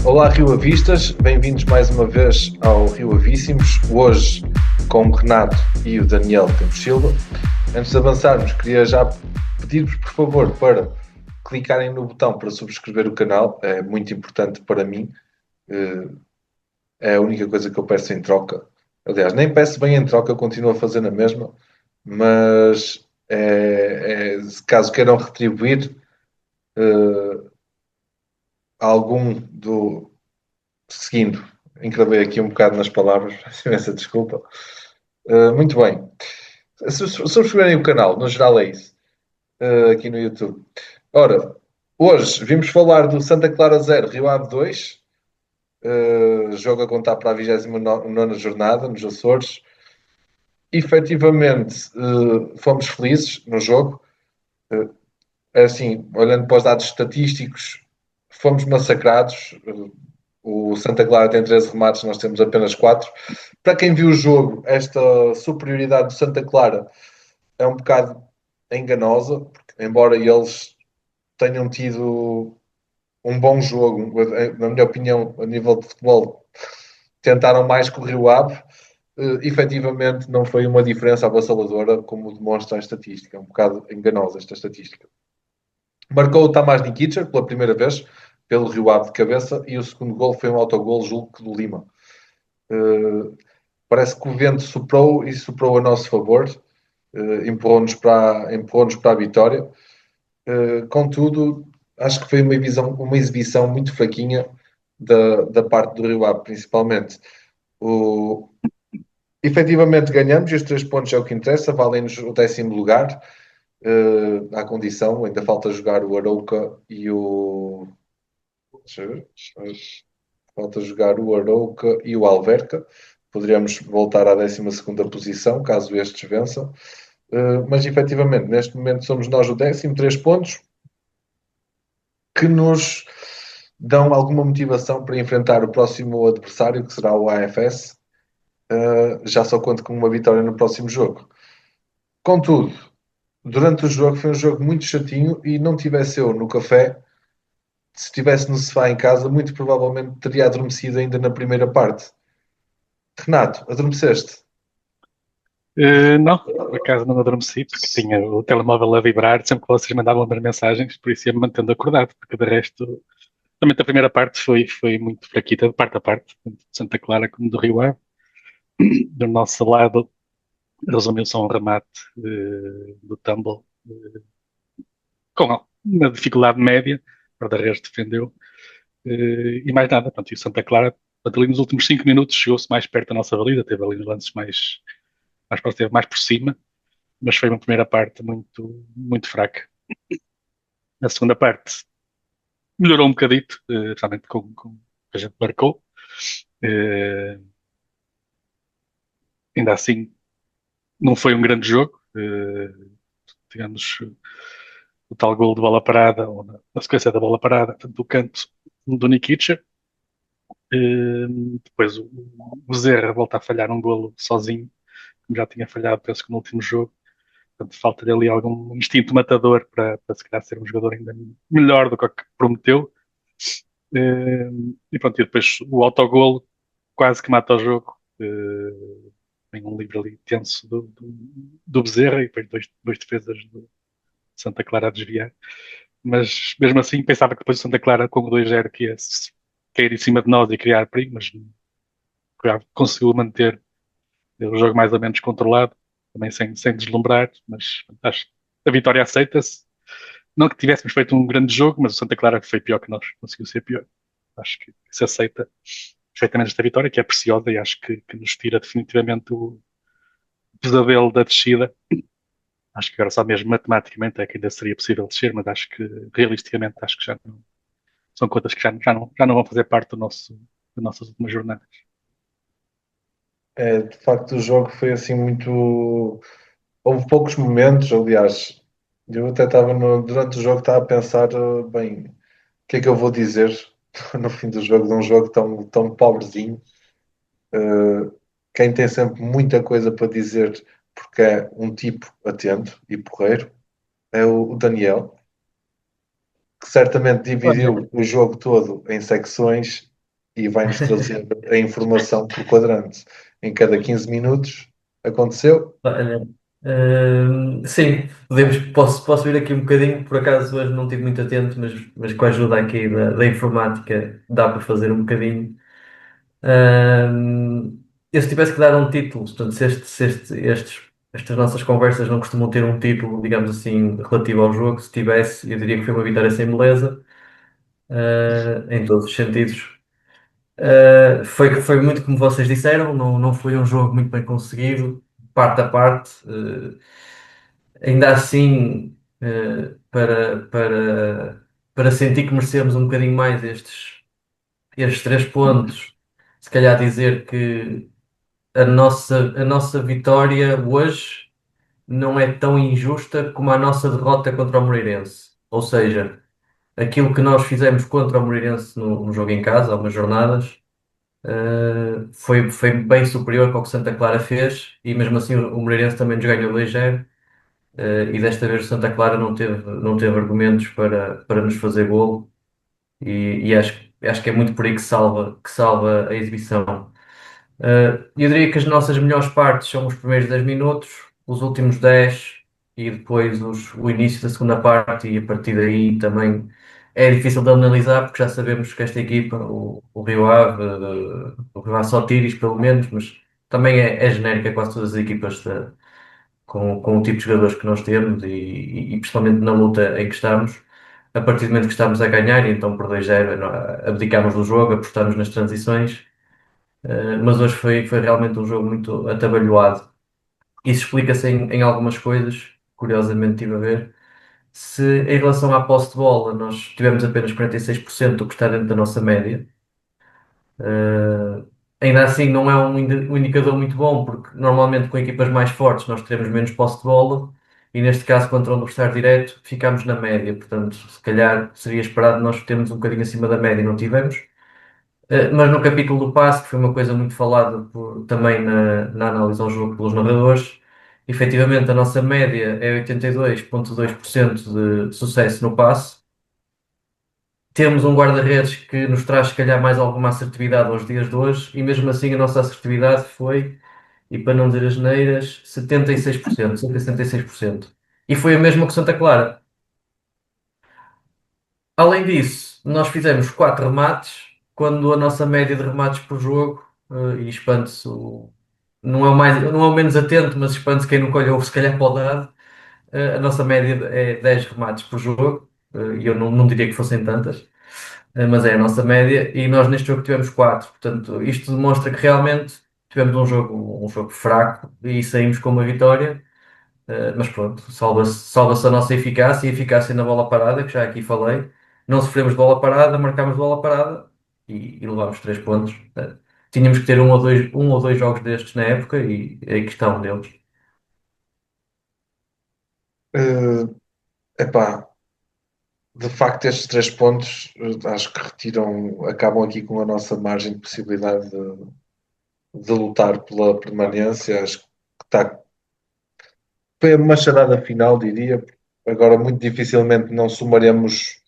Olá, Rio Avistas, bem-vindos mais uma vez ao Rio Avíssimos, hoje com o Renato e o Daniel Campos Silva. Antes de avançarmos, queria já pedir-vos, por favor, para clicarem no botão para subscrever o canal, é muito importante para mim, é a única coisa que eu peço em troca. Aliás, nem peço bem em troca, eu continuo a fazer na mesma, mas caso queiram retribuir algum do, seguindo, encravei aqui um bocado nas palavras, peço imensa desculpa. Muito bem. Subscreverem o canal, no geral é isso, aqui no YouTube. Ora, hoje vimos falar do Santa Clara 0, Rio Ave 2, jogo a contar para a 29ª jornada, nos Açores. Efetivamente, fomos felizes no jogo. Assim, olhando para os dados estatísticos, fomos massacrados. O Santa Clara tem 13 remates, nós temos apenas 4. Para quem viu o jogo, esta superioridade do Santa Clara é um bocado enganosa, porque, embora eles tenham tido um bom jogo, na minha opinião, a nível de futebol, tentaram mais que o Rio Ave. Efetivamente, não foi uma diferença avassaladora, como demonstra a estatística. É um bocado enganosa esta estatística. Marcou o Tamás Nikic pela primeira vez, pelo Rio Ave de cabeça, e o segundo gol foi um autogol, julgo que do Lima. Parece que o vento soprou e soprou a nosso favor, empurrou-nos para a vitória. Contudo, acho que foi uma exibição muito fraquinha da parte do Rio Ave, principalmente. Efetivamente ganhamos e os 3 pontos é o que interessa, valem-nos o 10º lugar, à condição, ainda falta jogar o Arouca e o. Deixa eu ver. Falta jogar o Arouca e o Alverca. Poderíamos voltar à 12ª posição, caso estes vençam. Mas efetivamente, neste momento somos nós o 10º, 3 pontos, que nos dão alguma motivação para enfrentar o próximo adversário, que será o AFS. Já só conto com uma vitória no próximo jogo. Contudo, durante o jogo foi um jogo muito chatinho e não tivesse eu no café, se estivesse no sofá em casa, muito provavelmente teria adormecido ainda na primeira parte. Renato, adormeceste? Não, por acaso não adormeci, porque tinha o telemóvel a vibrar sempre que vocês mandavam as mensagens, por isso ia-me mantendo acordado, porque de resto, também a primeira parte foi muito fraquita, de parte a parte, tanto de Santa Clara como do Rio Ave. Do nosso lado, resumiu-se a um remate do Tumble, com uma dificuldade média, para o resto defendeu, e mais nada, pronto, e o Santa Clara, ali nos últimos 5 minutos, chegou-se mais perto da nossa baliza, teve ali uns lances mais, esteve mais por cima, mas foi uma primeira parte muito fraca. A segunda parte melhorou um bocadito, realmente com que a gente marcou. Eh, Ainda assim, não foi um grande jogo. Tivemos o tal gol de bola parada, ou na sequência da bola parada, portanto, do canto do Nikic. Depois o Zerra volta a falhar um golo sozinho, como já tinha falhado, penso que no último jogo. Portanto, falta-lhe ali algum instinto matador para se calhar ser um jogador ainda melhor do que o que prometeu. E pronto, e depois o autogolo quase que mata o jogo. Tem um livro ali tenso do Bezerra e depois dois defesas do Santa Clara a desviar. Mas mesmo assim pensava que depois o Santa Clara com o 2-0 que ia cair em cima de nós e criar perigo, mas conseguiu manter o jogo mais ou menos controlado, também sem deslumbrar, mas acho que a vitória aceita-se. Não que tivéssemos feito um grande jogo, mas o Santa Clara foi pior que nós, conseguiu ser pior. Acho que se aceita perfeitamente esta vitória, que é preciosa e acho que nos tira definitivamente o pesadelo da descida. Acho que agora só mesmo matematicamente é que ainda seria possível descer, mas acho que realisticamente acho que já não, são contas que já não vão fazer parte das nossas últimas jornadas. De facto, o jogo foi assim muito. Houve poucos momentos, aliás, eu até estava durante o jogo estava a pensar, bem, o que é que eu vou dizer no fim do jogo, de um jogo tão pobrezinho. Quem tem sempre muita coisa para dizer, porque é um tipo atento e porreiro, é o Daniel, que certamente Olha, dividiu o jogo todo em secções e vai-nos trazer a informação por quadrante. Em cada 15 minutos aconteceu. Olha, sim, posso vir aqui um bocadinho, por acaso hoje não estive muito atento, mas com a ajuda aqui da informática dá para fazer um bocadinho. Hum, eu se tivesse que dar um título, portanto, estas nossas conversas não costumam ter um título, digamos assim, relativo ao jogo, se tivesse, eu diria que foi uma vitória sem beleza, em todos os sentidos. Foi muito como vocês disseram, não foi um jogo muito bem conseguido, parte a parte. Ainda assim, para sentir que merecemos um bocadinho mais estes 3 pontos, se calhar dizer que a nossa vitória hoje não é tão injusta como a nossa derrota contra o Moreirense. Ou seja, aquilo que nós fizemos contra o Moreirense no jogo em casa, há umas jornadas, foi bem superior ao que Santa Clara fez, e mesmo assim o Moreirense também nos ganhou 2-0. E desta vez o Santa Clara não teve argumentos para nos fazer golo, e acho que é muito por aí que salva a exibição. Eu diria que as nossas melhores partes são os primeiros 10 minutos, os últimos 10 e depois o início da segunda parte, e a partir daí também é difícil de analisar porque já sabemos que esta equipa, o Rio Ave, o Rio Ave Sotiris pelo menos, mas também é genérica quase todas as equipas com o tipo de jogadores que nós temos, e principalmente na luta em que estamos. A partir do momento que estamos a ganhar, e então por 2-0, abdicámos do jogo, apostamos nas transições, mas hoje foi realmente um jogo muito atabalhoado. Isso explica-se em algumas coisas, curiosamente estive a ver. Se em relação à posse de bola nós tivemos apenas 46%, o que está dentro da nossa média, Uh, ainda assim, não é um indicador muito bom, porque normalmente com equipas mais fortes nós teremos menos posse de bola, e neste caso, contra o adversário direto, ficamos na média. Portanto, se calhar seria esperado nós termos um bocadinho acima da média e não tivemos. Mas no capítulo do passe, que foi uma coisa muito falada também na análise ao jogo pelos narradores, efetivamente a nossa média é 82,2% de sucesso no passe. Temos um guarda-redes que nos traz, se calhar, mais alguma assertividade aos dias de hoje, e mesmo assim a nossa assertividade foi, e para não dizer as neiras, 76%, 76%. E foi a mesma que Santa Clara. Além disso, nós fizemos 4 remates, quando a nossa média de remates por jogo, e espante-se, não é o menos atento, mas espante-se quem nunca olhou, se calhar, para o dado, a nossa média é 10 remates por jogo, e eu não diria que fossem tantas. Mas é a nossa média, e nós neste jogo tivemos 4. Portanto, isto demonstra que realmente tivemos um jogo fraco e saímos com uma vitória. Mas pronto, salva-se a nossa eficácia e a eficácia na bola parada, que já aqui falei. Não sofremos de bola parada, marcámos de bola parada e levámos 3 pontos. Tínhamos que ter um ou dois jogos destes na época, e aí que está um deles. Uh, epá, de facto, estes 3 pontos acho que acabam aqui com a nossa margem de possibilidade de lutar pela permanência. Acho que está, foi uma charada final, diria. Agora, muito dificilmente não somaremos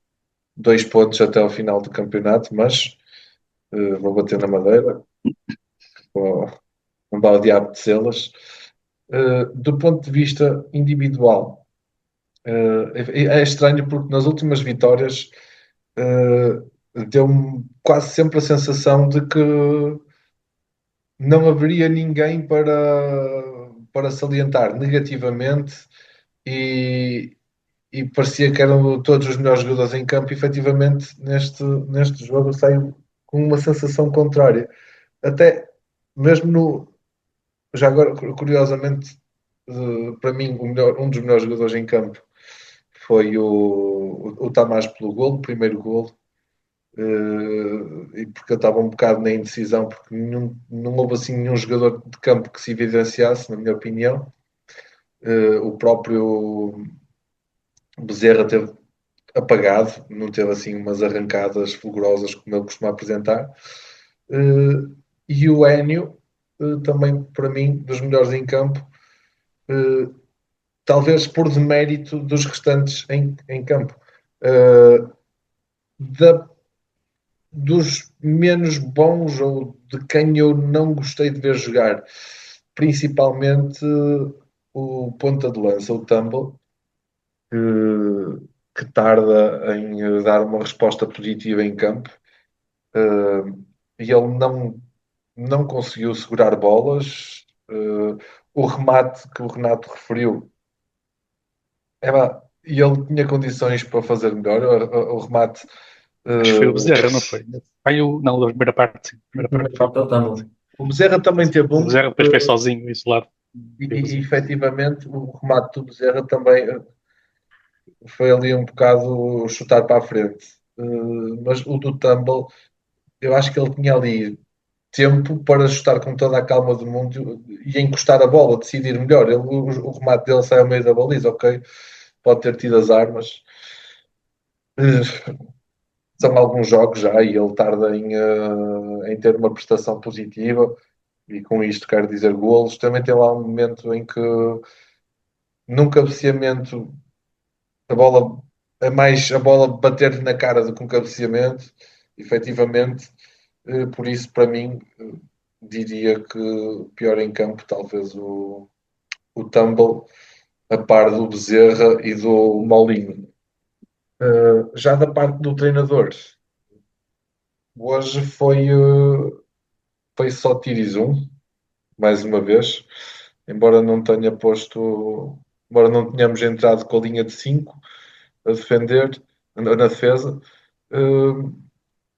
2 pontos até ao final do campeonato, mas vou bater na madeira, vou, não vai o diabo de selas. Do ponto de vista individual, é estranho porque nas últimas vitórias deu-me quase sempre a sensação de que não haveria ninguém para salientar negativamente, e, e parecia que eram todos os melhores jogadores em campo. Efetivamente, neste jogo eu saio com uma sensação contrária. Até mesmo já agora, curiosamente, para mim, um dos melhores jogadores em campo foi o Tamás pelo golo, o primeiro golo. E porque eu estava um bocado na indecisão, porque não houve assim nenhum jogador de campo que se evidenciasse, na minha opinião. O próprio Bezerra teve apagado, não teve assim umas arrancadas fulgurosas como ele costuma apresentar. E o Enio, também para mim, dos melhores em campo, talvez por demérito dos restantes em campo. Da dos menos bons ou de quem eu não gostei de ver jogar, principalmente o ponta de lança, o Tumble, que tarda em dar uma resposta positiva em campo. E ele não conseguiu segurar bolas. O remate que o Renato referiu, e ele tinha condições para fazer melhor. O remate, Acho que foi o uh, Bezerra, não foi? Não, da primeira parte, sim. A primeira parte foi Falta o Tumble. o Bezerra também teve o um, Bezerra, depois foi sozinho, isolado. e efetivamente o remate do Bezerra também foi ali um bocado chutar para a frente. Mas o do Tumble, eu acho que ele tinha ali tempo para ajustar com toda a calma do mundo e encostar a bola, decidir melhor. O remate dele sai ao meio da baliza, ok? Pode ter tido as armas. São alguns jogos já e ele tarda em ter uma prestação positiva e com isto quero dizer golos. Também tem lá um momento em que num cabeceamento a bola é mais a bola bater-lhe na cara do que um cabeceamento, efetivamente. Por isso, para mim, diria que pior em campo, talvez o Tumble, a par do Bezerra e do Mourinho. Já da parte do treinador, hoje foi só Tirizum, mais uma vez, embora não tenha posto, embora não tenhamos entrado com a linha de 5 a defender, na defesa. Uh,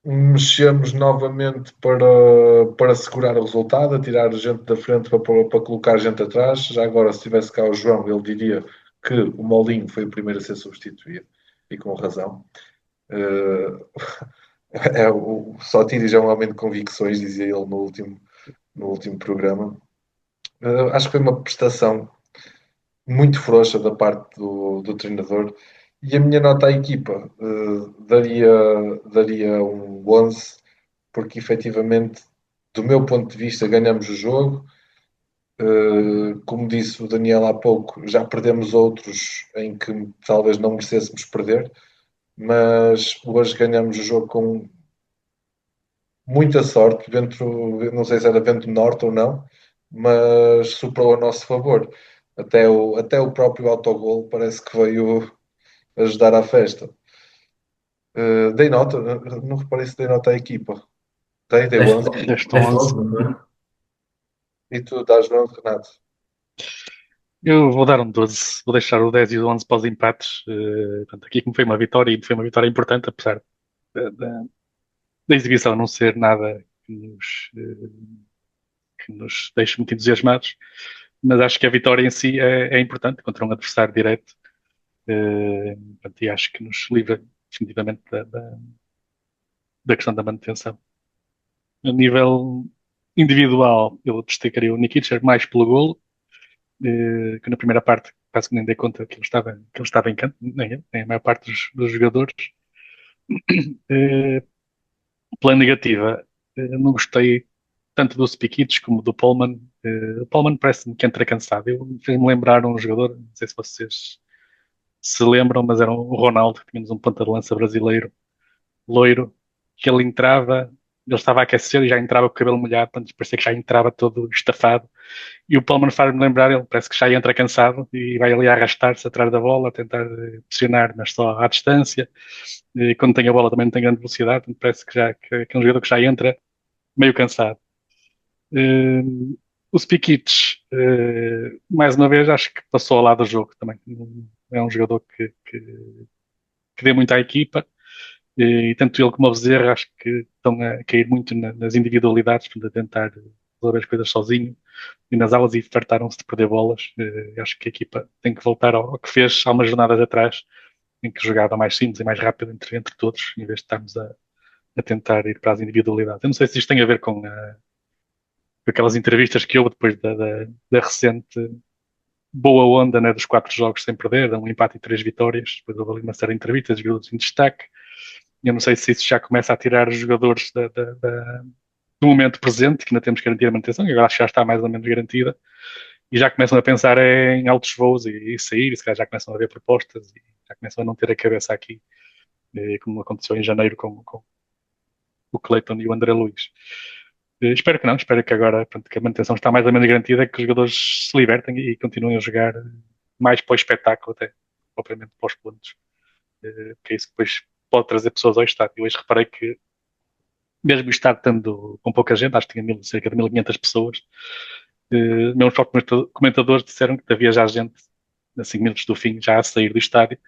Mexemos novamente para segurar o resultado, a tirar gente da frente para colocar gente atrás. Já agora, se tivesse cá o João, ele diria que o Mourinho foi o primeiro a ser substituído, e com razão. Uh, o Sotiri já é um homem de convicções, dizia ele no último programa. Acho que foi uma prestação muito frouxa da parte do treinador. E a minha nota à equipa daria um 11, porque efetivamente, do meu ponto de vista, ganhamos o jogo. Como disse o Daniel há pouco, já perdemos outros em que talvez não merecêssemos perder, mas hoje ganhamos o jogo com muita sorte, não sei se era vento norte ou não, mas soprou a nosso favor. Até o próprio autogol parece que veio ajudar à festa. Dei nota, não reparei se dei nota à equipa. Dei Deste 11. Deste deste 11. 11, não foi? E tu dás 11, Renato? Eu vou dar um 12. Vou deixar o 10 e o 11 para os empates. Portanto, aqui como foi uma vitória e foi uma vitória importante, apesar da exibição não ser nada que nos deixe muito entusiasmados, mas acho que a vitória em si é importante contra um adversário direto. Portanto, e acho que nos livra definitivamente da questão da manutenção. A nível individual, eu destacaria o Nikic mais pelo golo, que na primeira parte quase que nem dei conta que ele estava em campo, nem a maior parte dos jogadores. Eh, Pela negativa, não gostei tanto do Spikic como do Pullman. O Pullman parece-me que entra cansado. Fez-me lembrar um jogador, não sei se vocês se lembram, mas era o Ronaldo, que tínhamos um ponta de lança brasileiro, loiro, que ele estava a aquecer e já entrava com o cabelo molhado, portanto parecia que já entrava todo estafado. E o Palmer faz-me lembrar, ele parece que já entra cansado e vai ali a arrastar-se atrás da bola, a tentar pressionar, mas só à distância. E quando tem a bola também não tem grande velocidade, portanto, parece que é um jogador que já entra meio cansado. O Spikic, mais uma vez, acho que passou ao lado do jogo também. É um jogador que dê muito à equipa. E tanto ele como o Bezerra acho que estão a cair muito nas individualidades, portanto, a tentar resolver as coisas sozinho e nas aulas e fartaram-se de perder bolas. Acho que a equipa tem que voltar ao que fez há umas jornadas atrás, em que jogava mais simples e mais rápido entre todos, em vez de estarmos a tentar ir para as individualidades. Eu não sei se isto tem a ver com aquelas entrevistas que houve depois da recente boa onda, né, dos 4 jogos sem perder, um empate e 3 vitórias. Depois houve ali uma série de entrevistas, jogadores em destaque. Eu não sei se isso já começa a tirar os jogadores do momento presente, que ainda temos que garantir a manutenção, e agora acho que já está mais ou menos garantida, e já começam a pensar em altos voos e sair, e se calhar já começam a haver propostas, e já começam a não ter a cabeça aqui, como aconteceu em janeiro com o Cleiton e o André Luiz. Espero que não, espero que agora, pronto, que a manutenção está mais ou menos garantida, que os jogadores se libertem e continuem a jogar mais para o espetáculo até, propriamente para os pontos. Que é isso que depois pode trazer pessoas ao estádio. Eu hoje reparei que, mesmo o estádio estando com pouca gente, acho que tinha cerca de 1500 pessoas, meus próprios comentadores disseram que havia já gente, a 5 minutos do fim, já a sair do estádio.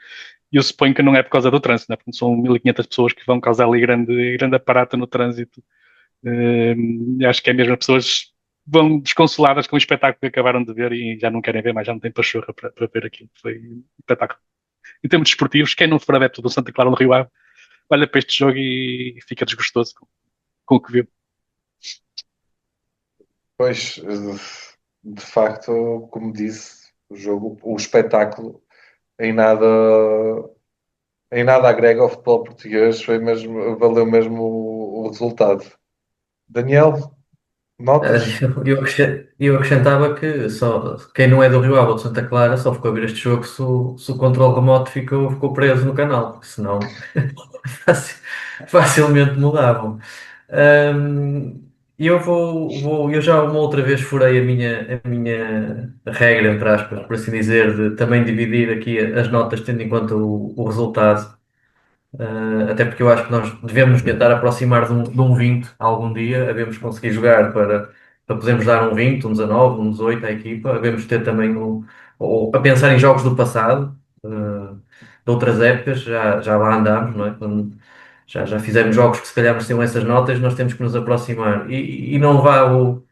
E eu suponho que não é por causa do trânsito, né? Porque são 1500 pessoas que vão causar ali grande aparato no trânsito. Acho que é mesmo as pessoas vão desconsoladas com o espetáculo que acabaram de ver e já não querem ver mais, já não têm pachorra para ver aquilo. Foi um espetáculo. Em termos desportivos, quem não for adepto do Santa Clara do Rio Ave, olha para este jogo e fica desgostoso com o que viu. Pois, de facto, como disse, o espetáculo em nada agrega ao futebol português, valeu mesmo o resultado. Daniel, notas? Eu acrescentava que só quem não é do Rio Ave ou de Santa Clara só ficou a ver este jogo se o controle remoto ficou preso no canal, porque senão facilmente mudavam. Hum, eu já uma outra vez furei a minha regra, entre aspas, por assim dizer, de também dividir aqui as notas tendo em conta o resultado. Até porque eu acho que nós devemos tentar aproximar de um 20 algum dia, devemos conseguir jogar para podermos dar um 20, um 19, um 18 à equipa, devemos ter também ou a pensar em jogos do passado, de outras épocas, já lá andámos, não é? Já fizemos jogos que se calhar mereciam essas notas, nós temos que nos aproximar. E não vá o.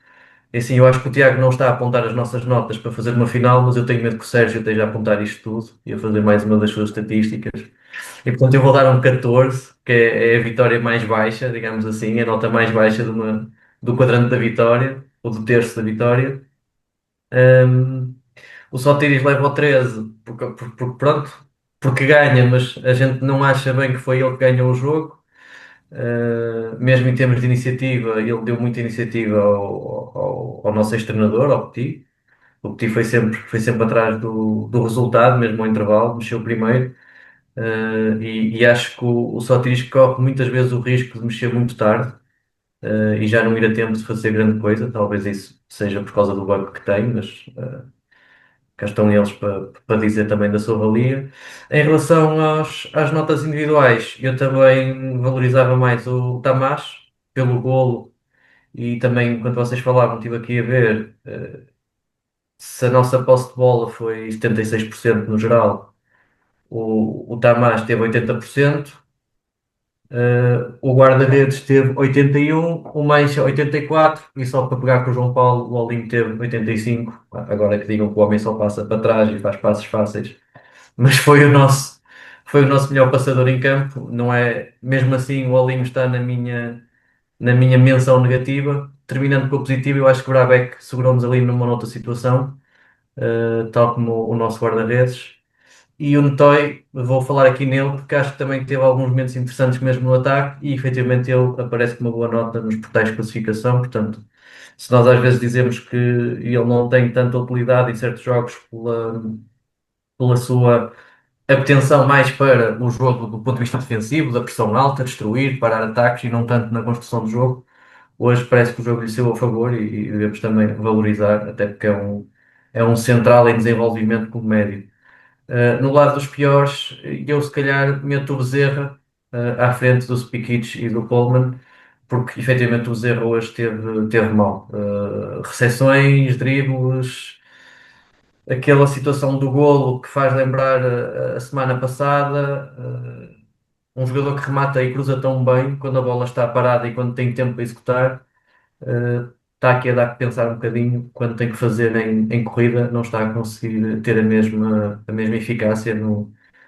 É assim, eu acho que o Tiago não está a apontar as nossas notas para fazer uma final, mas eu tenho medo que o Sérgio esteja a apontar isto tudo e a fazer mais uma das suas estatísticas. E portanto eu vou dar um 14, que é a vitória mais baixa, digamos assim, a nota mais baixa do quadrante da vitória, ou do terço da vitória. Um, o Sotiris leva o 13, pronto, porque ganha, mas a gente não acha bem que foi ele que ganhou o jogo. Mesmo em termos de iniciativa, ele deu muita iniciativa ao nosso ex-treinador, ao Petit. O Petit foi sempre atrás do resultado, mesmo ao intervalo, mexeu primeiro. E acho que o Sotiris corre muitas vezes o risco de mexer muito tarde, e já não ir a tempo de fazer grande coisa. Talvez isso seja por causa do banco que tem, mas cá estão eles para dizer também da sua valia. Em relação às notas individuais, eu também valorizava mais o Tamás pelo golo e também, enquanto vocês falavam, estive aqui a ver se a nossa posse de bola foi 76% no geral. O Tamás teve 80%. O guarda-redes teve 81, o Mancha 84 e só para pegar com o João Paulo, o Olinho teve 85. Agora que digam que o homem só passa para trás e faz passos fáceis, mas foi o nosso melhor passador em campo. Não é, mesmo assim, o Olinho está na minha menção negativa. Terminando com o positivo, eu acho que o Brabeck segurou-nos ali numa outra situação, tal como o nosso guarda-redes. E o Notói, vou falar aqui nele porque acho que também teve alguns momentos interessantes mesmo no ataque e efetivamente ele aparece com uma boa nota nos portais de classificação. Portanto, se nós às vezes dizemos que ele não tem tanta utilidade em certos jogos pela sua atenção mais para o jogo do ponto de vista defensivo, da pressão alta, destruir, parar ataques e não tanto na construção do jogo, hoje parece que o jogo lhe saiu a favor e devemos também valorizar, até porque é um central em desenvolvimento como médio. No lado dos piores, eu se calhar meto o Bezerra à frente do Spikic e do Coleman, porque efetivamente o Bezerra hoje teve mal. Recepções, dribles, aquela situação do golo que faz lembrar a semana passada. Um jogador que remata e cruza tão bem quando a bola está parada e quando tem tempo para executar. Está aqui a dar que pensar um bocadinho quando tem que fazer em corrida, não está a conseguir ter a mesma eficácia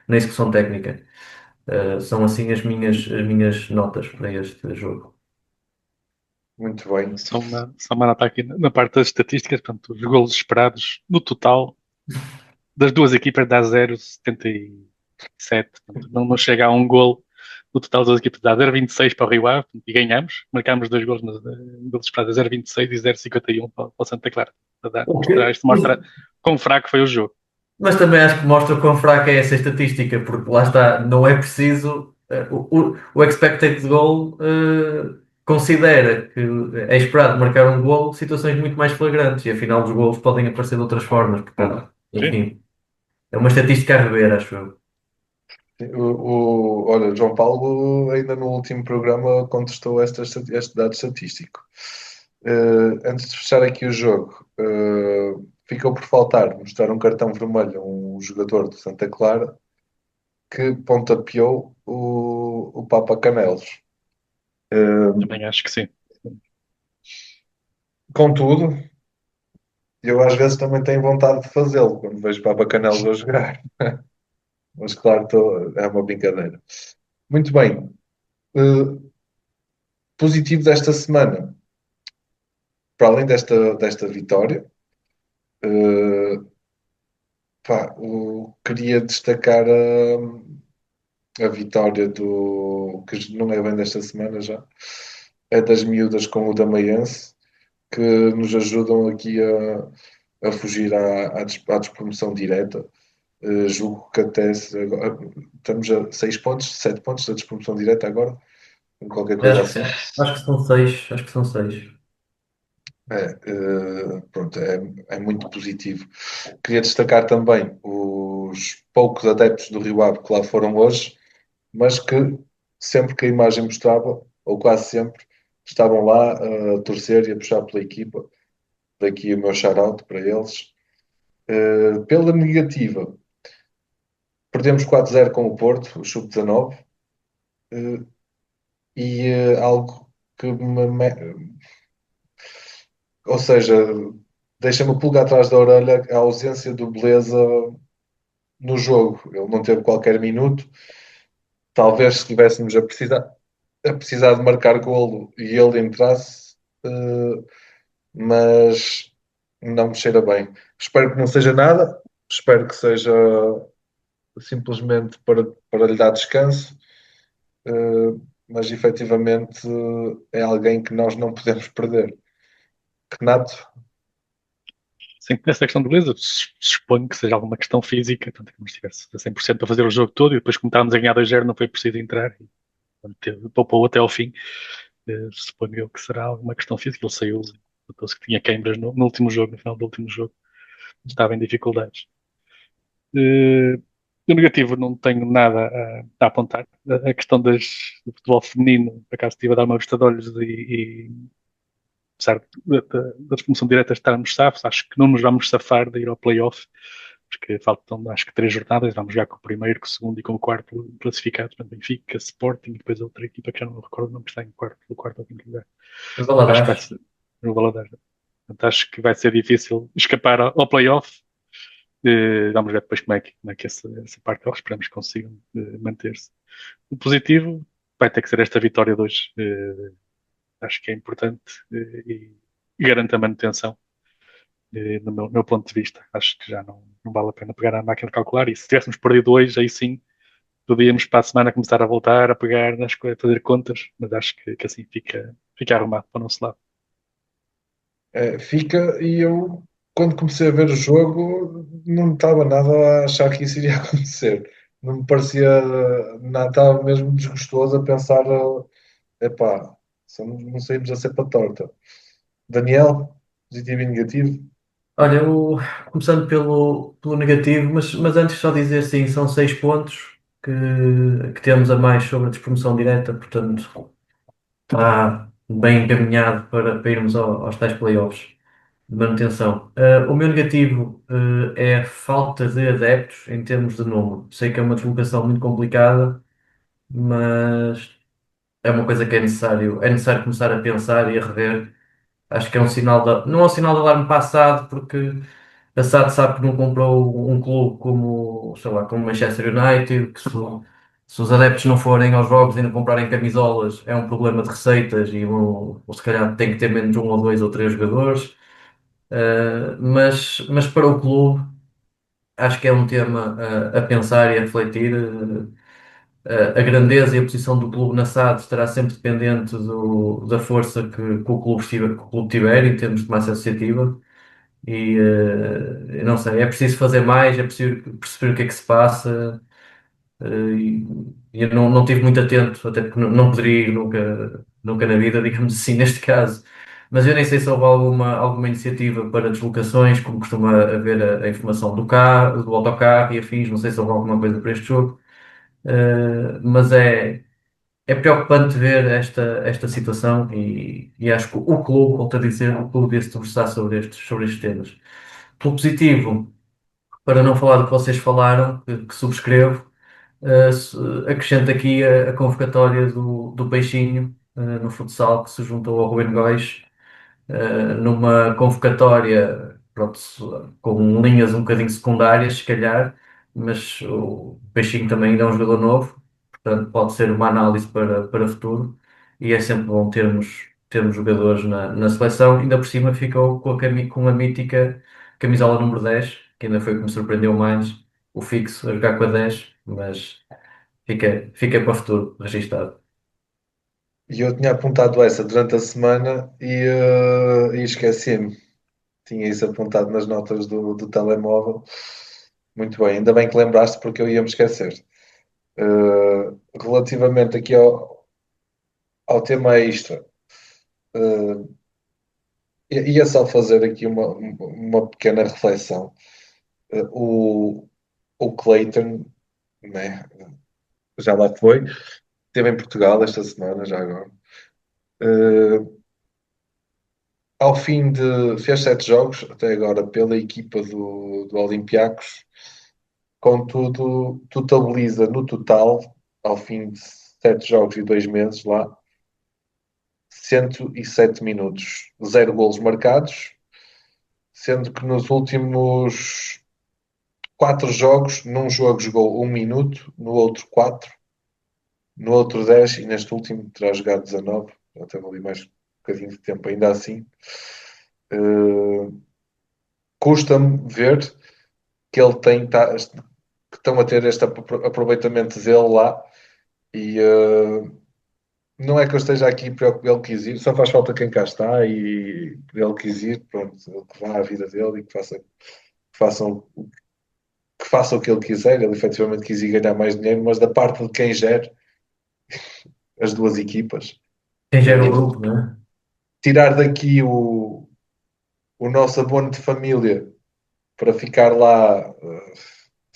na execução técnica. São assim as minhas notas para este jogo. Muito bem. Só uma nota aqui na parte das estatísticas, portanto, os golos esperados no total das duas equipas dá 0,77. Portanto, não chega a um golo. No total das duas equipas dá 0,26 para o Rio Ave e ganhamos. Marcámos dois golos, mas golos esperados a 0,26 e 0,51 para o Santa Clara. Isto mostra quão fraco foi o jogo. Mas também acho que mostra quão fraca é essa estatística, porque lá está, não é preciso o expected goal considera que é esperado marcar um gol situações muito mais flagrantes e afinal os golos podem aparecer de outras formas. Portanto, Sim. enfim, é uma estatística a rever, acho eu. Olha, João Paulo ainda no último programa contestou este dado estatístico. Antes de fechar aqui o jogo, ficou por faltar mostrar um cartão vermelho a um jogador do Santa Clara que pontapeou o Papa Canelos. Também acho que sim. Contudo, eu às vezes também tenho vontade de fazê-lo quando vejo Papa Canelos a jogar. Mas claro, é uma brincadeira. Muito bem. Uh, Positivo desta semana, para além desta vitória, uh, pá, queria destacar a vitória que não é bem desta semana já, é das miúdas com o Damaiense, que nos ajudam aqui a fugir à despromoção direta. Julgo que agora, estamos a 6 pontos, 7 pontos da despromoção direta agora, qualquer coisa Acho, assim. acho que são seis, acho que são seis. Pronto, é muito positivo. Queria destacar também os poucos adeptos do Rio Ave que lá foram hoje, mas que sempre que a imagem mostrava, ou quase sempre, estavam lá a torcer e a puxar pela equipa. Daqui o meu shout-out para eles. Pela negativa, perdemos 4-0 com o Porto, o Sub-19, e algo que ou seja, deixa-me o pulga atrás da orelha a ausência do Beleza no jogo. Ele não teve qualquer minuto. Talvez se estivéssemos a precisar de marcar golo e ele entrasse, mas não me cheira bem. Espero que não seja nada. Espero que seja simplesmente para lhe dar descanso. Mas efetivamente é alguém que nós não podemos perder. Renato, Sim, nessa questão do beleza, suponho que seja alguma questão física, tanto que não estivesse a 100% a fazer o jogo todo e depois, como estávamos a ganhar 2-0, não foi preciso entrar e poupou até ao fim. Suponho eu que será alguma questão física. Ele saiu, notou-se que tinha câimbras no último jogo, no final do último jogo, estava em dificuldades. Uh, do negativo, não tenho nada a apontar. A questão do futebol feminino, por acaso estive a dar uma vista de olhos e apesar da despromoção direta estarmos safos, acho que não nos vamos safar de ir ao playoff, porque faltam acho que 3 jornadas, vamos jogar com o primeiro, com o segundo e com o quarto classificados, Benfica, Sporting e depois outra equipa que já não me recordo, não está em quarto ou quinto lugar. Acho que vai Valadares. ser no Valadares. Portanto, acho que vai ser difícil escapar ao playoff. Vamos ver depois como é que essa parte eles esperamos que consigam manter-se. O positivo vai ter que ser esta vitória de hoje. Acho que é importante e garante a manutenção, no meu ponto de vista. Acho que já não vale a pena pegar a máquina de calcular. E se tivéssemos perdido hoje, aí sim podíamos para a semana começar a voltar a pegar nas coisas, fazer contas, mas acho que assim fica arrumado para o nosso lado. fica e eu, quando comecei a ver o jogo, não estava nada a achar que isso iria acontecer. Não me parecia nada, estava mesmo desgostoso a pensar, epá, não saímos a cepa torta. Daniel, positivo e negativo? Olha, começando pelo negativo, mas antes só dizer sim, são 6 pontos que temos a mais sobre a despromoção direta, portanto está bem encaminhado para irmos aos tais playoffs de manutenção. O meu negativo é a falta de adeptos em termos de número. Sei que é uma deslocação muito complicada, mas é uma coisa que é necessário começar a pensar e a rever. Acho que é um sinal não é um sinal de alarme passado, porque a SAD sabe que não comprou um clube como, sei lá, como Manchester United, que se os adeptos não forem aos jogos e não comprarem camisolas, é um problema de receitas e ou se calhar tem que ter menos um ou dois ou três jogadores. Mas para o clube, acho que é um tema a pensar e a refletir. A grandeza e a posição do clube na SAD estará sempre dependente da força que o clube tiver em termos de massa associativa. Eu não sei, é preciso fazer mais, é preciso perceber o que é que se passa. e eu não tive muito atento, até porque não poderia ir nunca na vida, digamos assim, neste caso. Mas eu nem sei se houve alguma iniciativa para deslocações, como costuma haver a informação do carro, do autocarro e afins, não sei se houve alguma coisa para este jogo. Mas é preocupante ver esta situação e acho que o clube, volto a dizer, o clube devia se debruçar sobre estes temas. Pelo positivo, para não falar do que vocês falaram, que subscrevo, acrescento aqui a convocatória do Peixinho, no futsal, que se juntou ao Ruben Góis, numa convocatória, pronto, com linhas um bocadinho secundárias, se calhar, mas o Peixinho também ainda é um jogador novo, portanto pode ser uma análise para futuro e é sempre bom termos jogadores na seleção. Ainda por cima ficou com a mítica camisola número 10, que ainda foi o que me surpreendeu mais, o fixo a jogar com a 10, mas fica para o futuro registado. E eu tinha apontado essa durante a semana e esqueci-me. Tinha isso apontado nas notas do telemóvel. Muito bem, ainda bem que lembraste porque eu ia me esquecer. Relativamente aqui ao tema extra, uh, ia só fazer aqui uma pequena reflexão. O Clayton, né, já lá foi, esteve em Portugal esta semana, já agora. Uh, Ao fim de. Fez 7 jogos até agora pela equipa do Olympiacos, contudo, totaliza no total, ao fim de 7 jogos e 2 meses lá, 107 minutos, 0 golos marcados, sendo que nos últimos 4 jogos, num jogo jogou 1 minuto, no outro 4, no outro 10 e neste último terá jogado 19. Já teve ali mais um bocadinho de tempo, ainda assim. Uh, Custa-me ver que ele tem, que estão a ter este aproveitamento dele lá e não é que eu esteja aqui preocupado, ele quis ir, só faz falta quem cá está e ele quis ir, pronto, ele que vá à vida dele e façam, que faça o que ele quiser, ele efetivamente quis ir ganhar mais dinheiro, mas da parte de quem gera as duas equipas, Quem gera o uh, grupo, não é? tirar daqui o nosso abono de família para ficar lá,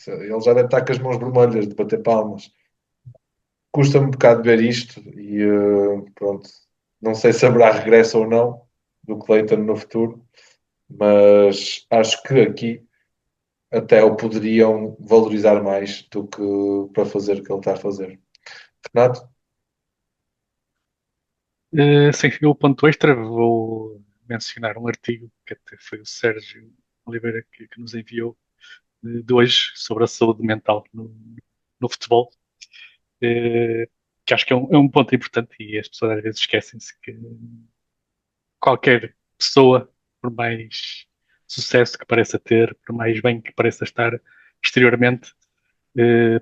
ele já deve estar com as mãos vermelhas de bater palmas. Custa-me um bocado ver isto e pronto, não sei se haverá regresso ou não do Clayton no futuro, mas acho que aqui até o poderiam valorizar mais do que para fazer o que ele está a fazer. Renato? Sim, o ponto extra, vou mencionar um artigo que até foi o Sérgio Oliveira que nos enviou de hoje sobre a saúde mental no futebol, eh, que acho que é um ponto importante e as pessoas às vezes esquecem-se que qualquer pessoa, por mais sucesso que pareça ter, por mais bem que pareça estar exteriormente,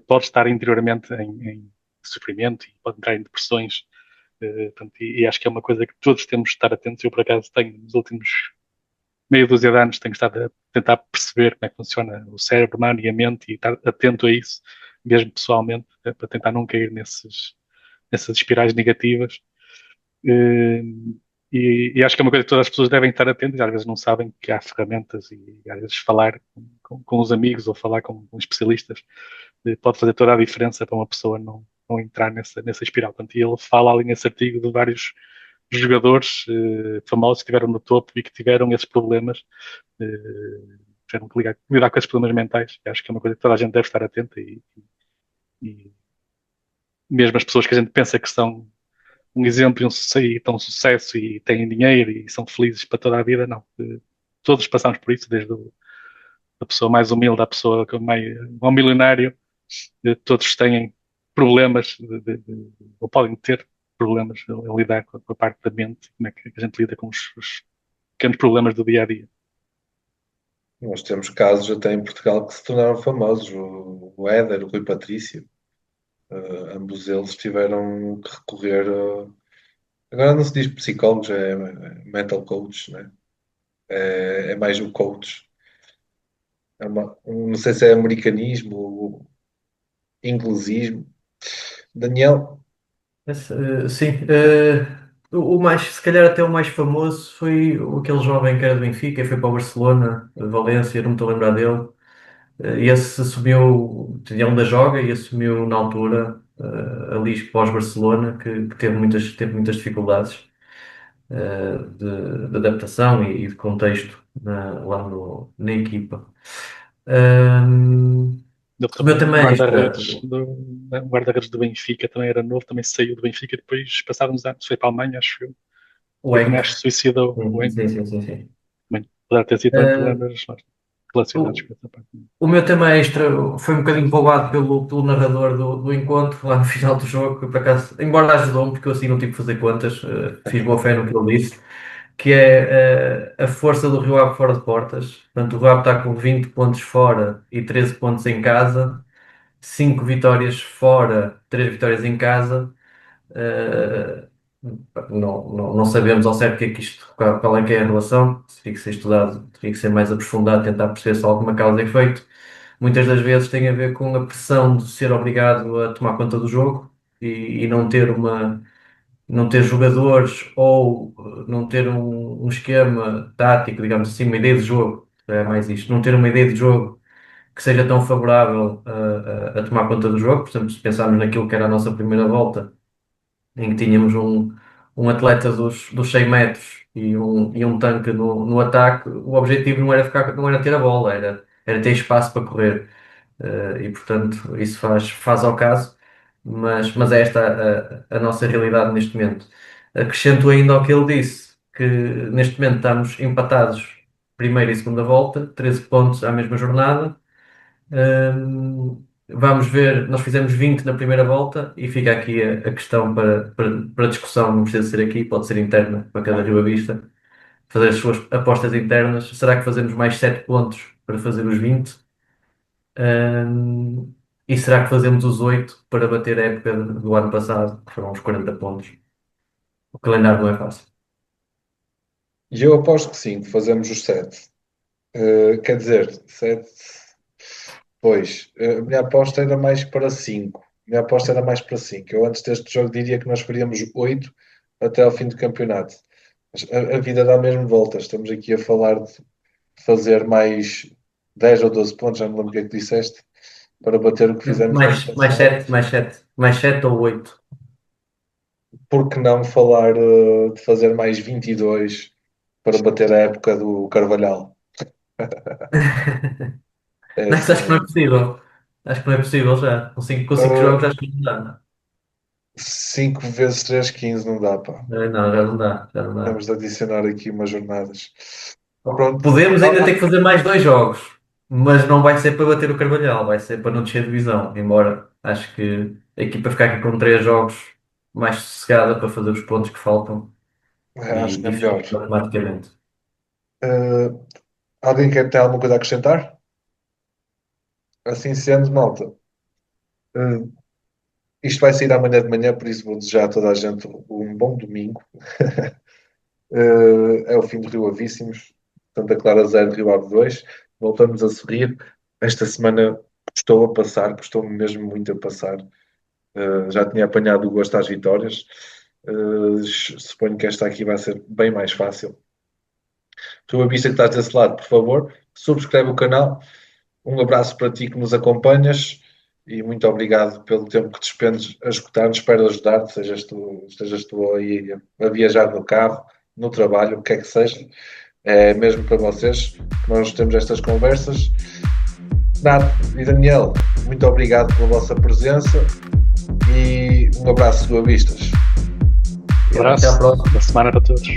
pode estar interiormente em sofrimento e pode entrar em depressões. Portanto, e acho que é uma coisa que todos temos de estar atentos. Eu, por acaso, tenho, nos últimos meia dúzia de anos, tenho estado a tentar perceber como é que funciona o cérebro humano e a mente e estar atento a isso, mesmo pessoalmente, para tentar não cair nessas espirais negativas. Eh, e acho que é uma coisa que todas as pessoas devem estar atentas, às vezes não sabem que há ferramentas e às vezes falar com os amigos ou falar com especialistas pode fazer toda a diferença para uma pessoa não entrar nessa espiral. Portanto, e ele fala ali nesse artigo de vários jogadores famosos que estiveram no topo e que tiveram esses problemas, tiveram que lidar com esses problemas mentais. E acho que é uma coisa que toda a gente deve estar atenta e mesmo as pessoas que a gente pensa que são um exemplo e têm um sucesso e têm dinheiro e são felizes para toda a vida, não. Todos passamos por isso, desde a pessoa mais humilde à pessoa ao milionário, todos têm problemas, ou podem ter problemas a lidar com a parte da mente, como é que a gente lida com os pequenos problemas do dia a dia. Nós temos casos até em Portugal que se tornaram famosos, o Éder, o Rui Patrício, ambos eles tiveram que recorrer a. Agora não se diz psicólogos, é mental coach, né? É mais o coach. Não sei se é americanismo, inglesismo. Daniel, Sim, o mais, se calhar até o mais famoso foi aquele jovem que era do Benfica e foi para o Barcelona, Valência, não me estou a lembrar dele. Esse assumiu, tinha onde joga e assumiu na altura, ali pós-Barcelona, que teve muitas dificuldades de adaptação e de contexto lá na equipa. Um, Ele o meu também, também é extra. o guarda-redes do Benfica também era novo, também saiu do Benfica e depois, passados uns anos, foi para a Alemanha, acho eu. O E também Henk. acho que se suicidou o Henk. Sim, sim, sim, sim. Também poderá ter sido também Uh, problemas relacionados o, com essa parte. o meu tema extra foi um bocadinho poupado pelo narrador do encontro, lá no final do jogo, que por acaso, embora ajudou-me, porque eu assim não tive que fazer contas, fiz boa fé no que ele disse, que é a força do Rio Ave fora de portas. Portanto, o Rio Ave está com 20 pontos fora e 13 pontos em casa, 5 vitórias fora, 3 vitórias em casa. Uh, não sabemos ao certo qual é que é a relação, teria que ser estudado, teria que ser mais aprofundado, tentar perceber se há alguma causa e efeito. Muitas das vezes tem a ver com a pressão de ser obrigado a tomar conta do jogo e não ter jogadores ou não ter um esquema tático, digamos assim, uma ideia de jogo, é mais isto, não ter uma ideia de jogo que seja tão favorável a tomar conta do jogo. Por exemplo, se pensarmos naquilo que era a nossa primeira volta, em que tínhamos um atleta dos 100 metros e um tanque no ataque, o objetivo não era ter a bola, era ter espaço para correr. E portanto isso faz ao caso, mas é esta a nossa realidade neste momento. Acrescento ainda ao que ele disse, que neste momento estamos empatados primeira e segunda volta, 13 pontos à mesma jornada. Vamos ver, nós fizemos 20 na primeira volta e fica aqui a questão para discussão, não precisa ser aqui, pode ser interna para cada Rio Ave Vista, fazer as suas apostas internas. Será que fazemos mais 7 pontos para fazer os 20? E será que fazemos os 8 para bater a época do ano passado, que foram os 40 pontos? O calendário não é fácil. e eu aposto que sim, que fazemos os 7. Quer dizer, 7. Pois, a minha aposta era mais para 5. Minha aposta era mais para 5. Eu antes deste jogo diria que nós faríamos 8 até ao fim do campeonato. Mas a vida dá mesmo voltas. Estamos aqui a falar de fazer mais 10 ou 12 pontos, já me lembro o que é que disseste, para bater o que fizemos no ano Mais passado. 7, mais 7 ou 8. Por que não falar de fazer mais 22 para bater a época do Carvalhal? É Não, isso acho que não é assim, possível. Acho que não é possível já. Com 5 jogos acho que não dá. 5 vezes 3, 15 não dá, pá. Não, já não dá, já não dá. Temos de adicionar aqui umas jornadas. Pronto. Podemos ainda ter que fazer mais 2 jogos, mas não vai ser para bater o Carvalhal, vai ser para não descer divisão. Embora acho que a equipa ficar aqui com 3 jogos mais sossegada para fazer os pontos que faltam Acho que é e melhor. subir automaticamente. Eh, alguém quer ter alguma coisa a acrescentar? Assim sendo, malta. eh, isto vai sair amanhã de manhã, por isso vou desejar a toda a gente um bom domingo. É o fim do Rio Avíssimos. Santa Clara 0, Rio Ave 2. Voltamos a sorrir. Esta semana custou-me mesmo muito a passar. Já tinha apanhado o gosto às vitórias. Suponho que esta aqui vai ser bem mais fácil. Tu, a vista que estás desse lado, por favor, subscreve o canal. Um abraço para ti que nos acompanhas e muito obrigado pelo tempo que despendes a escutar-nos. Espero ajudar-te, estejas tu aí a viajar no carro, no trabalho, o que é que seja. É mesmo para vocês que nós temos estas conversas. Nath e Daniel, muito obrigado pela vossa presença e um abraço do Avistas. Um abraço, Até à próxima. boa semana para todos.